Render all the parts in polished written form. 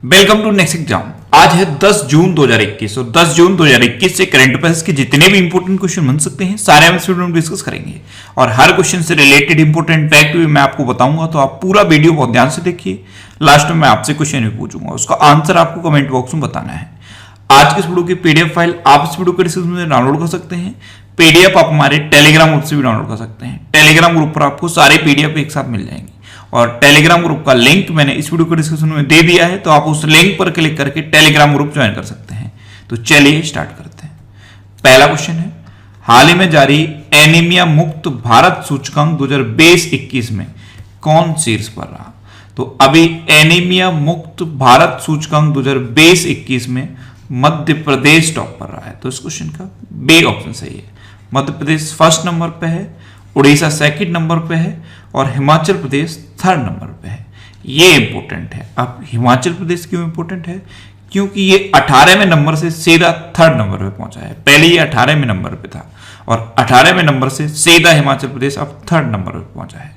Welcome to next exam. आज है 10 जून 2021 और 10 जून 2021 से करंट अफेयर्स के जितने भी इंपॉर्टेंट क्वेश्चन बन सकते हैं सारे हम इस वीडियो में डिस्कस करेंगे और हर क्वेश्चन से रिलेटेड इंपॉर्टेंट फैक्ट भी मैं आपको बताऊंगा, तो आप पूरा वीडियो बहुत ध्यान से देखिए। लास्ट में मैं आपसे क्वेश्चन भी पूछूंगा, उसका आंसर आपको कमेंट बॉक्स में बताना है। आज के इस वीडियो की पीडीएफ फाइल आप इस वीडियो के डिस्क्रिप्शन में डाउनलोड कर सकते हैं। पीडीएफ आप हमारे टेलीग्राम ग्रुप से भी डाउनलोड कर सकते हैं। टेलीग्राम ग्रुप पर आपको सारे पीडीएफ एक साथ मिल जाएंगे और टेलीग्राम ग्रुप का लिंक मैंने इस वीडियो के डिस्क्रिप्शन में दे दिया है, तो आप उस लिंक पर क्लिक करके टेलीग्राम ग्रुप ज्वाइन कर सकते हैं। तो चलिए स्टार्ट करते हैं। पहला क्वेश्चन है, हाल ही में जारी एनीमिया मुक्त भारत सूचकांक 2020-21 में कौन शीर्ष पर रहा? तो अभी एनीमिया मुक्त भारत सूचकांक 2020-21 में मध्य प्रदेश टॉप पर रहा है, तो इस क्वेश्चन का बी ऑप्शन सही है। मध्य प्रदेश फर्स्ट नंबर पे है, उड़ीसा सेकंड नंबर पे है और हिमाचल प्रदेश थर्ड नंबर पे है। ये इंपॉर्टेंट है। अब हिमाचल प्रदेश क्यों इंपॉर्टेंट है? क्योंकि ये 18वें नंबर से सीधा थर्ड नंबर पे पहुंचा है। पहले ये 18वें नंबर पे था और 18वें नंबर से सीधा हिमाचल प्रदेश अब थर्ड नंबर पे पहुंचा है।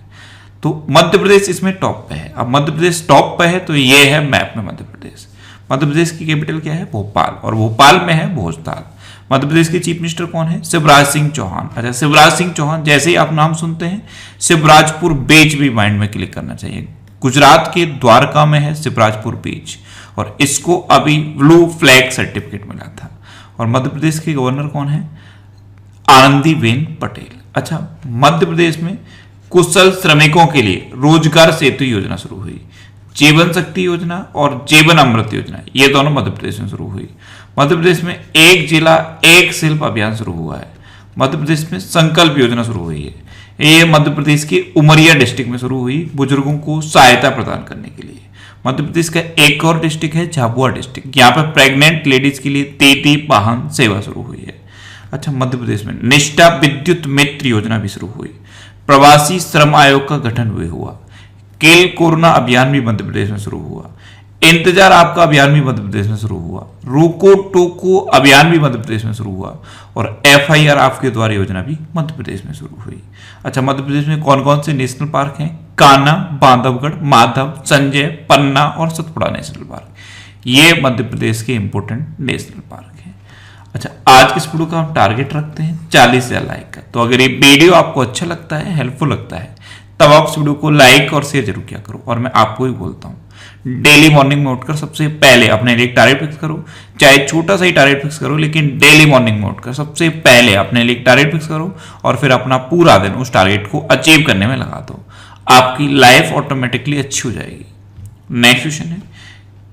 तो मध्य प्रदेश इसमें टॉप पे है। अब मध्य प्रदेश टॉप पे है तो ये है मैप में मध्य प्रदेश। मध्य प्रदेश की कैपिटल क्या है? भोपाल, और भोपाल में है भोजताल। मध्य प्रदेश के चीफ मिनिस्टर कौन है? शिवराज सिंह चौहान। अच्छा, शिवराज सिंह चौहान जैसे ही आप नाम सुनते हैं शिवराजपुर बीच भी माइंड में क्लिक करना चाहिए। गुजरात के द्वारका में है शिवराजपुर बीच और इसको अभी ब्लू फ्लैग सर्टिफिकेट मिला था। और मध्य प्रदेश के गवर्नर कौन है? आनंदीबेन पटेल। अच्छा, मध्य प्रदेश में कुशल श्रमिकों के लिए रोजगार सेतु योजना शुरू हुई। जीवन शक्ति योजना और जीवन अमृत योजना ये दोनों मध्य प्रदेश में शुरू हुई। मध्य प्रदेश में एक जिला एक शिल्प अभियान शुरू हुआ है। मध्य प्रदेश में संकल्प योजना शुरू हुई है। ये मध्य प्रदेश के उमरिया डिस्ट्रिक्ट में शुरू हुई, बुजुर्गों को सहायता प्रदान करने के लिए। मध्य प्रदेश का एक और डिस्ट्रिक्ट है झाबुआ डिस्ट्रिक्ट, यहाँ पर प्रेग्नेंट लेडीज के लिए तेती वाहन सेवा शुरू हुई है। अच्छा, मध्य प्रदेश में निष्ठा विद्युत मित्र योजना भी शुरू हुई। प्रवासी श्रम आयोग का गठन भी हुआ। किल कोरोना अभियान भी मध्य प्रदेश में शुरू हुआ। इंतजार आपका अभियान भी मध्य प्रदेश में शुरू हुआ। रोको टोको अभियान भी मध्य प्रदेश में शुरू हुआ और FIR आपके द्वार योजना भी मध्य प्रदेश में शुरू हुई। अच्छा, मध्य प्रदेश में कौन कौन से नेशनल पार्क हैं? कान्हा, बांधवगढ़, माधव, संजय, पन्ना और सतपुड़ा नेशनल पार्क। ये मध्य प्रदेश के इंपोर्टेंट नेशनल पार्क हैं। अच्छा, आज के इस वीडियो का हम टारगेट रखते हैं 40,000 लाइक का। तो अगर ये वीडियो आपको अच्छा लगता है, हेल्पफुल लगता है, तब आप इस वीडियो को लाइक और शेयर जरूर किया करो। और मैं आपको ही बोलता हूँ, डेली मॉर्निंग में उठकर सबसे पहले अपने लिए टारगेट फिक्स करो। चाहे छोटा सा ही टारगेट फिक्स करो, लेकिन डेली मॉर्निंग में उठकर सबसे पहले अपने लिए टारगेट फिक्स करो और फिर अपना पूरा दिन उस टारगेट को अचीव करने में लगा दो। आपकी लाइफ ऑटोमेटिकली अच्छी हो जाएगी। नेक्स्ट क्वेश्चन है,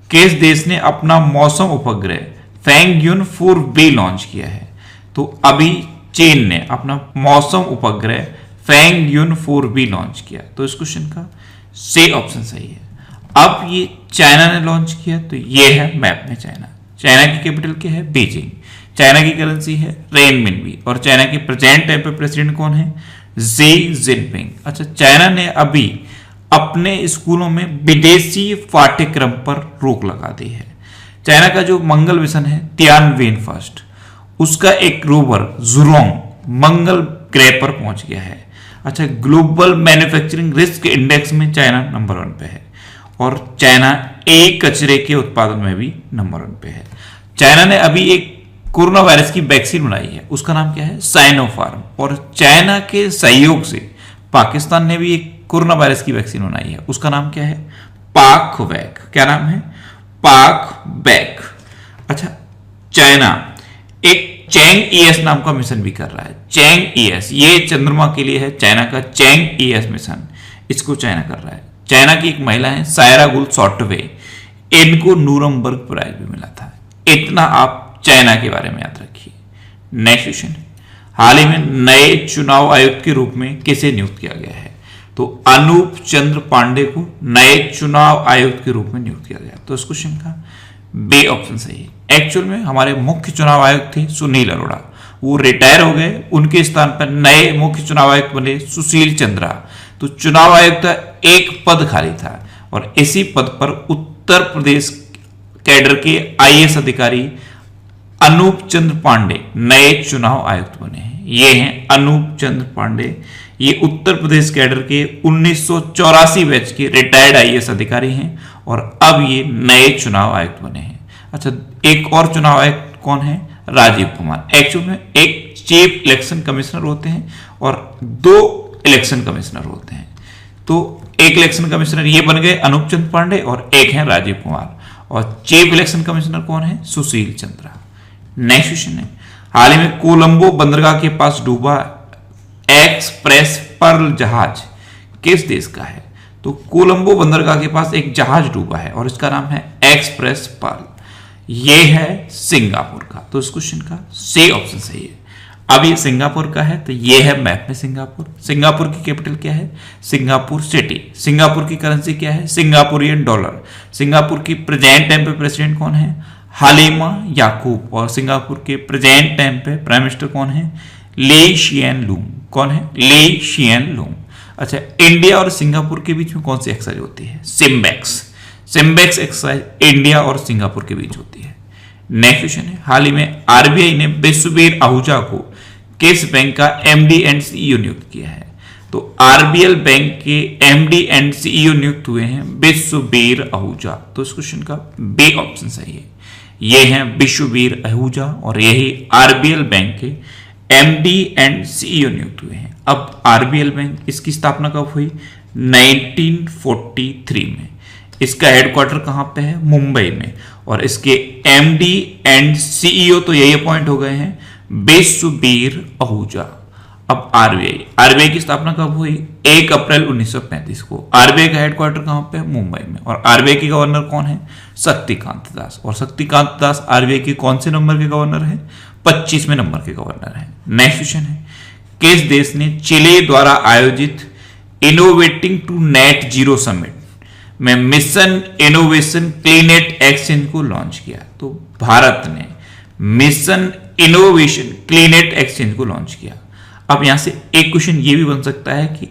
किस देश ने अपना मौसम उपग्रह फैंगयुन 4B लॉन्च किया है? तो अभी चीन ने अपना मौसम उपग्रह फैंगयुन 4B लॉन्च किया, तो इस क्वेश्चन का सी ऑप्शन सही है। अब ये चाइना ने लॉन्च किया, तो ये है मैप में चाइना। चाइना की कैपिटल क्या है? बीजिंग। चाइना की करेंसी है रेनमिनबी और चाइना के प्रेजेंट टाइम पे प्रेसिडेंट कौन है? Xi Jinping. अच्छा, चाइना ने अभी अपने स्कूलों में विदेशी पाठ्यक्रम पर रोक लगा दी है। चाइना का जो मंगल मिशन है तियानवेन फर्स्ट, उसका एक रोवर जुरोंग मंगल ग्रह पर पहुंच गया है। अच्छा, ग्लोबल मैन्युफैक्चरिंग रिस्क इंडेक्स में चाइना नंबर 1 पे है और चाइना कचरे के उत्पादन में भी नंबर 1 पे है। चाइना ने अभी एक कोरोना वायरस की वैक्सीन बनाई है, उसका नाम क्या है? साइनोफार्म। और चाइना के सहयोग से पाकिस्तान ने भी एक कोरोना वायरस की वैक्सीन बनाई है, उसका नाम क्या है? पाकवैक। क्या नाम है? पाकवैक। अच्छा, चाइना एक चैंग ES नाम का मिशन भी कर रहा है। चैंग ES ये चंद्रमा के लिए है, चाइना का चैंग ES मिशन, इसको चाइना कर रहा है। चाइना की एक महिला है सायरा गुल सॉफ्टवे, इनको नूरमबर्ग प्राइज भी मिला था। इतना आप चाइना के बारे में याद रखिए। नेक्स्ट क्वेश्चन, हाल ही में नए चुनाव आयुक्त के रूप में किसे नियुक्त किया गया है? तो अनूप चंद्र पांडे को नए चुनाव आयुक्त के रूप में नियुक्त किया गया, तो इस क्वेश्चन का बी ऑप्शन सही है। एक्चुअल में हमारे मुख्य चुनाव आयुक्त थे सुनील अरोड़ा, वो रिटायर हो गए, उनके स्थान पर नए मुख्य चुनाव आयुक्त बने सुशील चंद्रा। तो चुनाव आयुक्त एक पद खाली था और इसी पद पर उत्तर प्रदेश कैडर के IAS अधिकारी अनूप चंद्र पांडे नए चुनाव आयुक्त बने हैं। ये हैं अनूप चंद्र पांडे, ये उत्तर प्रदेश कैडर के 1984 बैच के रिटायर्ड IAS अधिकारी हैं और अब ये नए चुनाव आयुक्त बने हैं। अच्छा, एक और चुनाव आयुक्त कौन है? राजीव कुमार। एक्चुअल में एक चीफ इलेक्शन कमिश्नर होते हैं और 2 इलेक्शन कमिश्नर होते हैं। तो एक इलेक्शन कमिश्नर ये बन गए अनूप चंद्र पांडे और एक है राजीव कुमार, और चीफ इलेक्शन कमिश्नर कौन है? सुशील चंद्रा। नेक्स्ट क्वेश्चन है, हाल ही में कोलंबो बंदरगाह के पास डूबा एक्सप्रेस पर्ल जहाज किस देश का है? तो कोलंबो बंदरगाह के पास एक जहाज डूबा है और इसका नाम है एक्सप्रेस पर्ल। यह है सिंगापुर का। तो इस क्वेश्चन का सी ऑप्शन सही है। अब ये सिंगापुर का है, तो ये है मैप में सिंगापुर। सिंगापुर की कैपिटल क्या है? Singapore city. सिंगापुर की करेंसी क्या है? Singaporean dollar. सिंगापुर की प्रेजेंट टाइम पे प्रेसिडेंट कौन है? हालिमा याकूब। और सिंगापुर के प्रेजेंट टाइम पे प्राइम मिनिस्टर कौन है? ली शियन लूंग। कौन है? ली शियन लूंग। अच्छा, इंडिया और सिंगापुर के बीच में कौन सी एक्सरसाइज होती है? सिम्बेक्स। सिम्बेक्स एक्सरसाइज इंडिया और सिंगापुर के बीच होती है। नेक्स्ट क्वेश्चन है, हाल ही में आरबीआई ने बिस्वबीर आहूजा को किस बैंक का एमडी एंड सीईओ नियुक्त किया है? तो आरबीएल बैंक के एमडी एंड सीईओ नियुक्त हुए हैं बिस्वबीर आहूजा। तो इस क्वेश्चन का बी ऑप्शन सही है। ये हैं बिस्वबीर आहूजा और यही आरबीएल बैंक के एमडी एंड सीईओ नियुक्त हुए हैं। अब आरबीएल बैंक, इसकी स्थापना कब हुई? 1943 में। इसका हेडक्वार्टर कहां पे है? मुंबई में। और इसके एमडी एंड सीईओ तो यही अपॉइंट हो गए हैं बिस्वबीर आहूजा। अब आरबीआई की स्थापना कब हुई? 1 अप्रैल 1935 को। आरबीआई का हेडक्वार्टर कहां पे है? मुंबई में। और आरबीआई के गवर्नर कौन है? शक्तिकांत दास। और शक्तिकांत दास आरबीआई के कौन से नंबर के गवर्नर है? 25वें नंबर के गवर्नर है। नेक्स्ट क्वेश्चन है, किस देश ने चिली द्वारा आयोजित innovating to net zero summit में मिशन इनोवेशन क्लीनेट एक्सचेंज को लॉन्च किया? तो भारत ने मिशन इनोवेशन क्लीनेट एक्सचेंज को लॉन्च किया। अब यहां से एक क्वेश्चन ये भी बन सकता है कि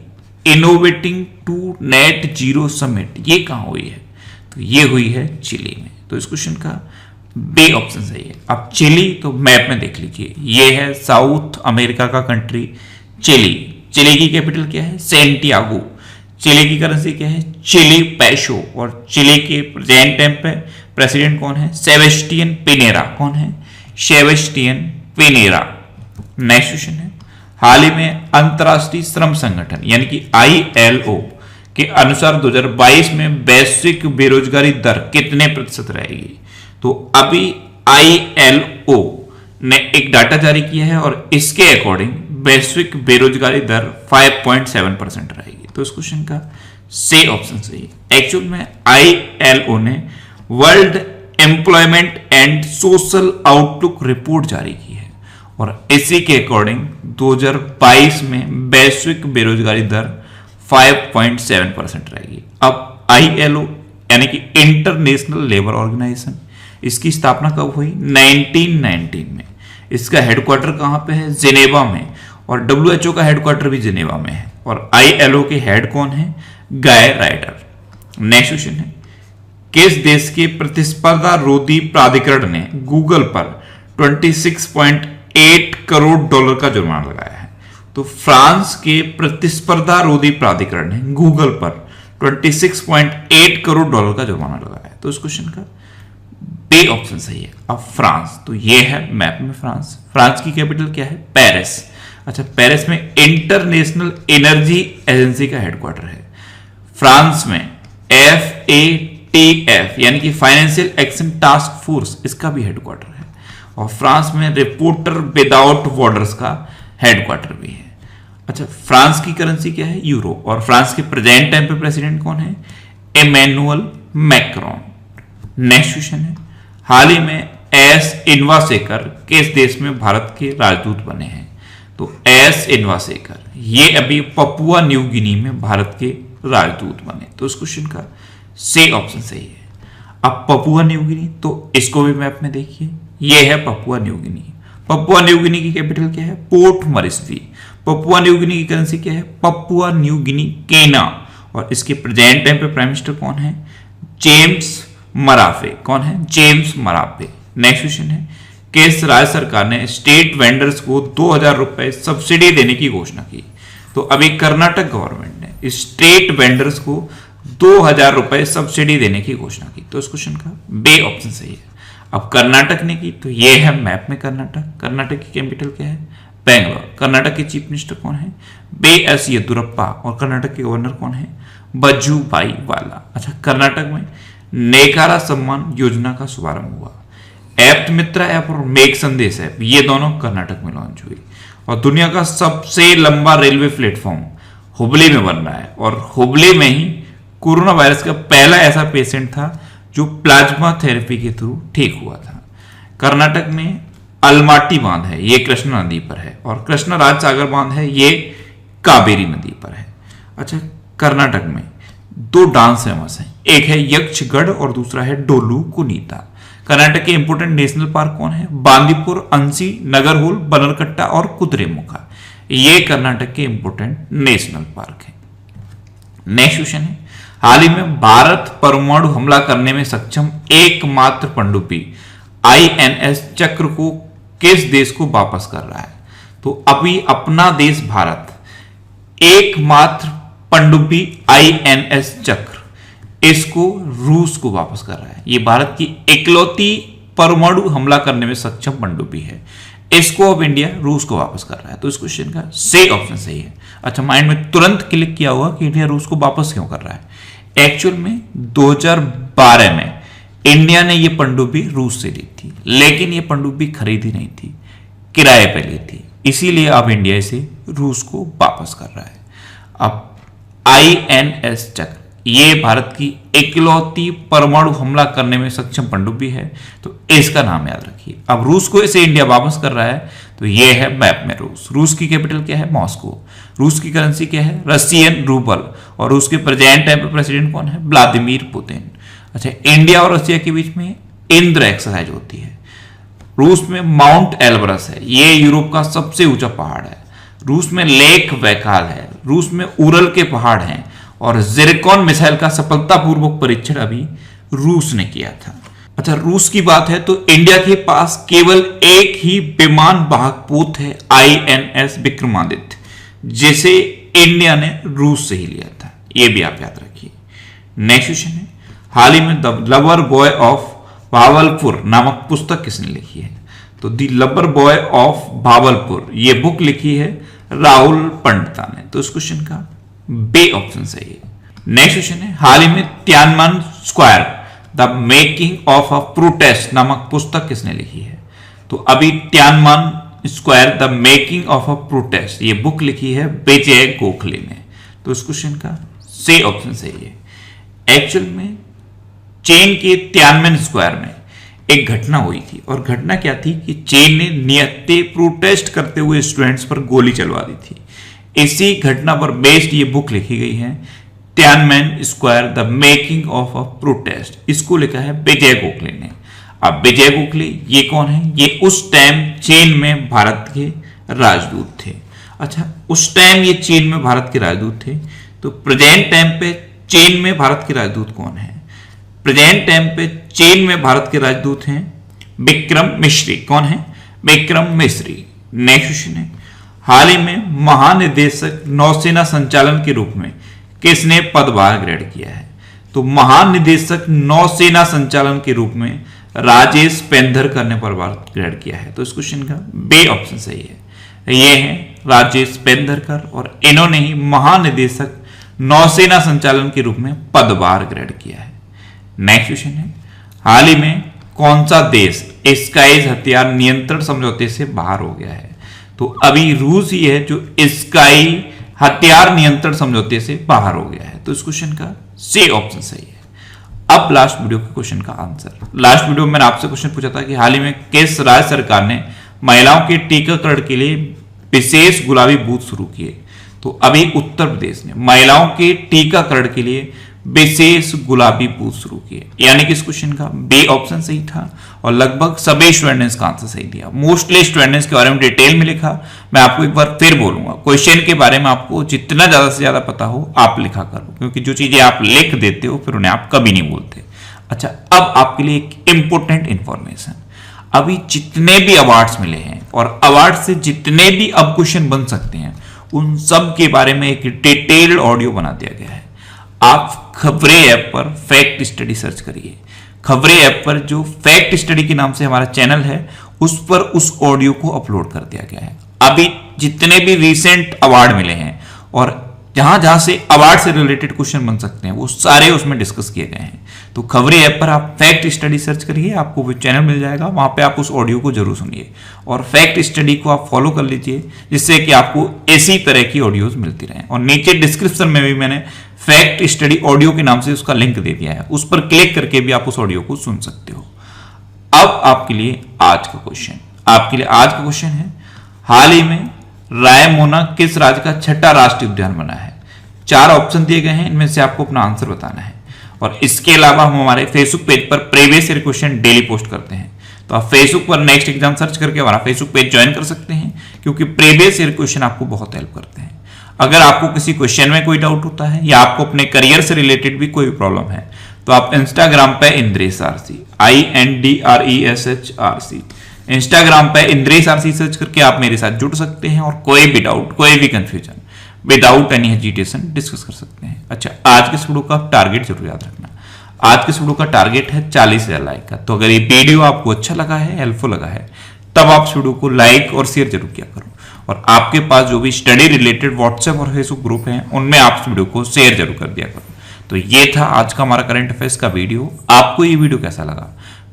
innovating to net zero summit ये कहां हुई है? तो ये हुई है चिली में। तो इस क्वेश्चन का बी ऑप्शन सही है। अब चिली तो मैप में देख लीजिए, ये है साउथ अमेरिका का कंट्री चिली। चिली की कैपिटल क्या है? सेंटियागो। चिली की करेंसी क्या है? चिली पैसो। और चिली के प्रेजेंट टाइम पे प्रेसिडेंट कौन है? Sebastian Pinera. कौन है? Sebastian Pinera. नेक्स्ट क्वेश्चन है, हाल ही में अंतरराष्ट्रीय श्रम संगठन यानी कि आईएलओ के अनुसार 2022 में वैश्विक बेरोजगारी दर कितने प्रतिशत रहेगी? तो अभी आईएलओ ने एक डाटा जारी किया है और इसके अकॉर्डिंग वैश्विक बेरोजगारी दर 5.7% रहेगी। तो इस क्वेश्चन का सी ऑप्शन सही है। एक्चुअल में आईएलओ ने world employment and social outlook report जारी की है और इसी के अकॉर्डिंग 2022 में वैश्विक बेरोजगारी दर 5.7% रहेगी। अब आईएलओ यानी कि इंटरनेशनल लेबर ऑर्गेनाइजेशन, इसकी स्थापना कब हुई? 1919 में। इसका हेडक्वार्टर कहां पे है? जिनेवा में। और डब्ल्यूएचओ का हेडक्वार्टर भी जिनेवा में है। और आईएलओ के हेड कौन है? गाय राइडर। नेक्स्ट क्वेश्चन है, किस देश के प्रतिस्पर्धा रोधी प्राधिकरण ने गूगल पर 26.8 करोड़ डॉलर का जुर्माना लगाया है? तो फ्रांस के प्रतिस्पर्धा रोधी प्राधिकरण ने गूगल पर 26.8 करोड़ डॉलर का जुर्माना लगाया है। तो इस क्वेश्चन का बी ऑप्शन सही है। अब फ्रांस, तो ये है मैप में फ्रांस। फ्रांस की कैपिटल क्या है? पेरिस। अच्छा, पेरिस में इंटरनेशनल एनर्जी एजेंसी का हेडक्वार्टर है। फ्रांस में FATF यानी कि फाइनेंशियल एक्शन टास्क फोर्स, इसका भी हेडक्वार्टर है। और फ्रांस में रिपोर्टर विदाउट बॉर्डर्स का हेडक्वार्टर भी है। अच्छा, फ्रांस की करेंसी क्या है? यूरो। और फ्रांस के प्रेजेंट टाइम पे प्रेसिडेंट कौन है? Emmanuel Macron. नेक्स्ट क्वेश्चन है, हाल ही में एस इन्वासेकर किस देश में भारत के राजदूत बने हैं? तो एस इन्वासेकर ये अभी पपुआ न्यू गिनी में भारत के राजदूत बने। तो इस क्वेश्चन का सी ऑप्शन सही है। अब पपुआ न्यू गिनी, तो इसको भी मैप में देखिए, ये है Papua New Guinea. Papua New Guinea की कैपिटल क्या है? पोर्ट मॉरिसबी। पपुआ न्यू गिनी की करेंसी क्या है? पपुआ न्यू गिनी केना। और इसके प्रेजेंट टाइम पे प्राइम मिनिस्टर कौन है? जेम्स मराफे। कौन है? जेम्स मराफे। नेक्स्ट क्वेश्चन है, किस राज्य सरकार ने स्टेट वेंडर्स को 2000 रुपए सब्सिडी देने की घोषणा की? तो अभी कर्नाटक गवर्नमेंट ने स्टेट वेंडर्स को 2,000 रुपए सब्सिडी देने की घोषणा की। तो इस क्वेश्चन का बे ऑप्शन सही है। अब कर्नाटक ने की, तो ये है मैप में कर्नाटक। कर्नाटक की कैपिटल क्या है? बेंगलोर। कर्नाटक के चीफ मिनिस्टर कौन है? B S Yediyurappa. और कर्नाटक के गवर्नर कौन है? वजुभाई वाला। अच्छा, कर्नाटक में नेकारा सम्मान योजना का शुभारंभ हुआ। ऐप्ट मित्रा ऐप और मेक संदेश ऐप, ये दोनों कर्नाटक में लॉन्च हुई। और दुनिया का सबसे लंबा रेलवे प्लेटफॉर्म हुबली में बन रहा है, और हुबली में ही कोरोना वायरस का पहला ऐसा पेशेंट था जो प्लाज्मा थेरेपी के थ्रू ठीक हुआ था। कर्नाटक में अलमाटी बांध है, ये कृष्णा नदी पर है। और कृष्णा राज सागर बांध है, ये कावेरी नदी पर है। अच्छा, कर्नाटक में 2 डांस फेमस हैं, एक है यक्षगढ़ और दूसरा है डोलू कुनीता। कर्नाटक के इंपोर्टेंट नेशनल पार्क कौन है? बांदीपुर, अंसी, नगरहोल, बनरकट्टा और कुद्रेमुखा। ये कर्नाटक के इंपोर्टेंट नेशनल पार्क है। नेक्स्ट क्वेश्चन है, हाल ही में भारत परमाणु हमला करने में सक्षम एकमात्र पनडुब्बी आईएनएस चक्र को किस देश को वापस कर रहा है? तो अभी अपना देश भारत एकमात्र पनडुब्बी आईएनएस चक्र, इसको रूस को वापस कर रहा है। ये भारत की इकलौती परमाणु हमला करने में सक्षम पनडुब्बी है। इसको अब इंडिया रूस को वापस कर रहा है। तो इस क्वेश्चन का सही ऑप्शन सही है। अच्छा, माइंड में तुरंत क्लिक किया होगा कि इंडिया रूस को वापस क्यों कर रहा है। एक्चुअल में 2012 में इंडिया ने यह पनडुब्बी रूस से ली थी, लेकिन यह पनडुब्बी खरीदी नहीं थी, किराए पे ली थी। इसीलिए अब इंडिया इसे रूस को वापस कर रहा है। अब आईएनएस चक्र, ये भारत की इकलौती परमाणु हमला करने में सक्षम पनडुब्बी है, तो इसका नाम याद रखिए। अब रूस को इसे इंडिया वापस कर रहा है, तो ये है मैप में रूस। रूस की कैपिटल क्या है? मॉस्को। रूस की करेंसी क्या है? Russian rouble. और रूस के प्रेजेंट टाइम पे प्रेसिडेंट कौन है? Vladimir Putin. अच्छा, इंडिया और रशिया के बीच में इंद्र एक्सरसाइज होती है। रूस में माउंट एल्ब्रस है, ये यूरोप का सबसे ऊंचा पहाड़ है। रूस में लेक बैकाल है। रूस में उरल के पहाड़ हैं। और जिरकॉन मिसाइल का सफलतापूर्वक परीक्षण अभी रूस ने किया था। अच्छा, रूस की बात है तो इंडिया के पास केवल एक ही विमान वाहक पोत है, आईएनएस विक्रमादित्य, जिसे इंडिया ने रूस से ही लिया था। यह भी आप याद रखिए। नेक्स्ट क्वेश्चन है, हाल ही में the lover boy of Bahawalpur नामक पुस्तक किसने लिखी है? तो the lover boy of Bahawalpur, ये बुक लिखी है राहुल पंडिता ने। तो इस क्वेश्चन का बे ऑप्शन सही है। नेक्स्ट क्वेश्चन है, हाल ही में Tiananmen square the making of a protest नामक पुस्तक किसने लिखी है? तो अभी Tiananmen square the making of a protest, ये बुक लिखी है विजय गोखले ने। तो इस क्वेश्चन का सही ऑप्शन सही है। एक्चुअल में चीन के तियानमन स्क्वायर में एक घटना हुई थी, और घटना क्या थी कि चीन ने निहत्थे प्रोटेस्ट करते हुए स्टूडेंट्स पर गोली चलवा दी थी। इसी घटना पर बेस्ड ये बुक लिखी गई है, Tiananmen square the making of a protest. इसको लिखा है विजय गोखले ने। अब विजय गोखले ये कौन है? ये उस टाइम चीन में भारत के राजदूत थे। अच्छा, उस टाइम ये चीन में भारत के राजदूत थे। तो प्रेजेंट टाइम पे चीन में भारत के राजदूत कौन है? प्रेजेंट टाइम पे चीन में भारत के राजदूत हैं विक्रम मिश्री। कौन है? विक्रम मिश्री। नेक्स्ट क्वेश्चन है, हाल ही में महानिदेशक नौसेना संचालन के रूप में किसने पदभार ग्रहण किया है? तो महानिदेशक नौसेना संचालन के रूप में राजेश पेंधरकर ने पदभार ग्रहण किया है। तो इस क्वेश्चन का बे ऑप्शन सही है। ये है राजेश पेंधरकर, और इन्होंने ही महानिदेशक नौसेना संचालन के रूप में पदभार ग्रहण किया है। नेक्स्ट क्वेश्चन है, हाल ही में कौन सा देश स्काइज हथियार नियंत्रण समझौते से बाहर हो गया है? तो अभी रूस ही है जो स्काई हथियार नियंत्रण समझौते से बाहर हो गया है। तो इस क्वेश्चन का सी ऑप्शन सही है। अब लास्ट वीडियो के क्वेश्चन का आंसर। लास्ट वीडियो में मैंने आपसे क्वेश्चन पूछा था कि हाल ही में किस राज्य सरकार ने महिलाओं के टीकाकरण के लिए विशेष गुलाबी बूथ शुरू किए? तो अभी उत्तर प्रदेश ने महिलाओं के टीकाकरण के लिए विशेष गुलाबी बूथ शुरू किए। यानी कि इस क्वेश्चन का बी ऑप्शन सही था, और लगभग सभी स्टूडेंट्स ने इसका आंसर सही दिया। मोस्टली स्टूडेंट्स के बारे में डिटेल में लिखा। मैं आपको एक बार फिर बोलूंगा, क्वेश्चन के बारे में आपको जितना ज्यादा से ज्यादा पता हो आप लिखा करो, क्योंकि जो चीजें आप लिख देते हो फिर उन्हें आप कभी नहीं बोलते। अच्छा, अब आपके लिए एक इंपॉर्टेंट इंफॉर्मेशन, अभी जितने भी अवार्ड्स मिले हैं और अवार्ड से जितने भी अब क्वेश्चन बन सकते हैं, उन सब के बारे में एक डिटेल्ड ऑडियो बना दिया गया है। आप खबरें ऐप पर फैक्ट स्टडी सर्च करिए। खबरें ऐप पर जो फैक्ट स्टडी के नाम से हमारा चैनल है, उस पर उस ऑडियो को अपलोड कर दिया गया है। अभी जितने भी रिसेंट अवार्ड मिले हैं और जहां जहां से अवार्ड से रिलेटेड क्वेश्चन बन सकते हैं, वो सारे उसमें डिस्कस किए गए हैं। तो खबरें ऐप पर आप फैक्ट स्टडी सर्च करिए, आपको वो चैनल मिल जाएगा, वहां पे आप उस ऑडियो को जरूर सुनिए और फैक्ट स्टडी को आप फॉलो कर लीजिए, जिससे कि आपको इसी तरह की ऑडियोज मिलती रहें। और नीचे डिस्क्रिप्शन में भी मैंने फैक्ट स्टडी ऑडियो के नाम से उसका लिंक दे दिया है, उस पर क्लिक करके भी आप उस ऑडियो को सुन सकते हो। अब आपके लिए आज का क्वेश्चन है, हाल ही में रायमोना किस राज्य का छठा राष्ट्रीय उद्यान बना है? 4 ऑप्शन दिए गए हैं, इनमें से आपको अपना आंसर बताना है। और इसके अलावा हम हमारे फेसबुक पेज पर previous year question daily post करते हैं, तो आप फेसबुक पर नेक्स्ट एग्जाम सर्च करके हमारा फेसबुक पेज ज्वाइन कर सकते हैं, क्योंकि प्रीवियस ईयर क्वेश्चन आपको बहुत हेल्प करते हैं। अगर आपको किसी क्वेश्चन में कोई डाउट होता है या आपको अपने करियर से रिलेटेड भी कोई प्रॉब्लम है, तो आप इंस्टाग्राम पे इंद्रेश आरसी INDRESHRC इंस्टाग्राम पे इंद्रेश आरसी सर्च करके आप मेरे साथ जुड़ सकते हैं और कोई भी डाउट, कोई भी confusion without any hesitation discuss कर सकते हैं। अच्छा, आज के वीडियो का टारगेट जरूर याद रखना। आज के वीडियो का टारगेट है 40,000 लाइक का। तो अगर ये वीडियो आपको अच्छा लगा है, हेल्पफुल लगा है, तब आप इस वीडियो को लाइक और शेयर जरूर किया करो। और आपके पास जो भी स्टडी रिलेटेड व्हाट्सएप और फेसबुक ग्रुप हैं, उनमें आप इस वीडियो को शेयर जरूर कर दिया करो। तो ये था आज का हमारा करंट अफेयर्स का वीडियो। आपको ये वीडियो कैसा लगा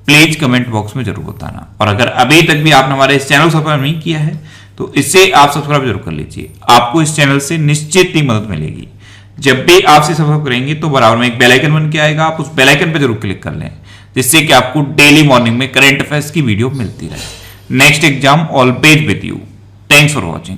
प्लीज कमेंट बॉक्स में जरूर बताना। और अगर अभी तक भी आपने हमारे इस चैनल को सब्सक्राइब नहीं किया है, तो इसे आप सब्सक्राइब जरूर कर लीजिए। आपको इस चैनल से निश्चित ही मदद मिलेगी। जब भी आप इसे सब्सक्राइब करेंगे तो बराबर में एक बेल आइकन बन के आएगा, आप उस बेल आइकन पर जरूर क्लिक कर लें, जिससे कि आपको डेली मॉर्निंग में करंट अफेयर्स की वीडियो मिलती रहे। Next exam always with you. Thanks for watching.